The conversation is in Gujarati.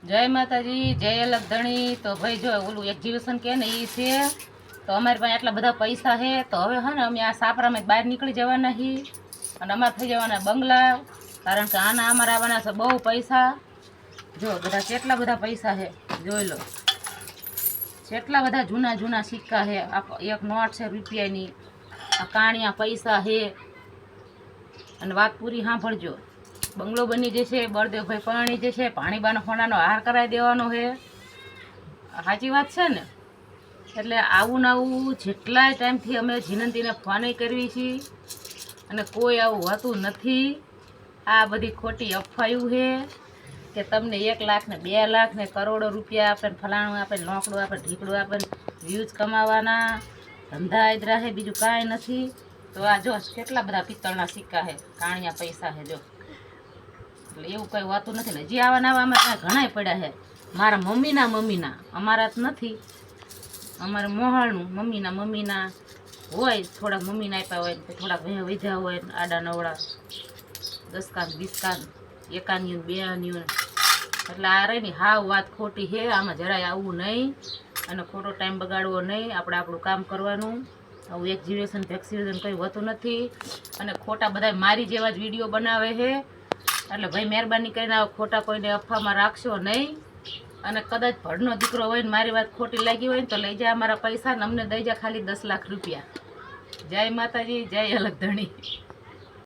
જય માતાજી, જય અલગધણી। તો ભાઈ જો ઓલું એક્ઝિબિશન કે ને એ છે, તો અમારી પાસે આટલા બધા પૈસા છે, તો હવે હે ને અમે આ સાપરામાં બહાર નીકળી જવાના છીએ અને અમારે થઈ જવાના બંગલા, કારણ કે આના અમારે આવવાના છે બહુ પૈસા। જો બધા કેટલા બધા પૈસા છે, જોઈ લો કેટલા બધા જૂના જૂના સિક્કા છે। એક નોટ છે રૂપિયાની, આ કાણિયા પૈસા છે। અને વાત પૂરી સાંભળજો, બંગલો બની જશે, બળદેવભાઈ પરણી જશે, પાણીબાનો ફોનાનો હાર કરાવી દેવાનો છે। સાચી વાત છે ને? એટલે આવું ને આવું જેટલાય ટાઈમથી અમે જીનંતીને ફોને કરવી છીએ અને કોઈ આવું હોતું નથી। આ બધી ખોટી અફવાયું છે કે તમને 1 લાખ ને 2 લાખ ને કરોડો રૂપિયા આપે, ફલાણું આપે, નોકડું આપે, ઢીકડું આપે, વ્યૂઝ કમાવાના ધંધા ઇદરા છે, બીજું કાંઈ નથી। તો આ જો કેટલા બધા પિત્તળના સિક્કા છે, કાણિયા પૈસા છે જો। એટલે એવું કંઈ હોતું નથી ને, હજી આવા નવા અમારે ઘણાય પડ્યા છે। મારા મમ્મીના અમારા જ નથી, અમારે મોહાળનું મમ્મીના હોય, થોડાક મમ્મીના આપ્યા હોય, થોડાક વેધ્યા હોય, આડા નવડા 10 કાન 20 કાન, 1 આન્યું 2 આન્યું। એટલે આ રહી ને હાવ વાત ખોટી છે, આમાં જરાય આવવું નહીં અને ખોટો ટાઈમ બગાડવો નહીં, આપણે આપણું કામ કરવાનું। આવું એક્ઝિબિશન ફેક્ઝિબિશન કંઈ હોતું નથી અને ખોટા બધા મારી જેવા જ વિડીયો બનાવે છે। એટલે ભાઈ મહેરબાની કરીને આવા ખોટા કોઈને અફવામાં રાખશો નહીં, અને કદાચ ભડનો દીકરો હોય ને મારી વાત ખોટી લાગી હોય ને તો લઈ જાય અમારા પૈસા ને અમને દઈ જાય ખાલી 10 લાખ રૂપિયા। જય માતાજી, જય અલગધણી।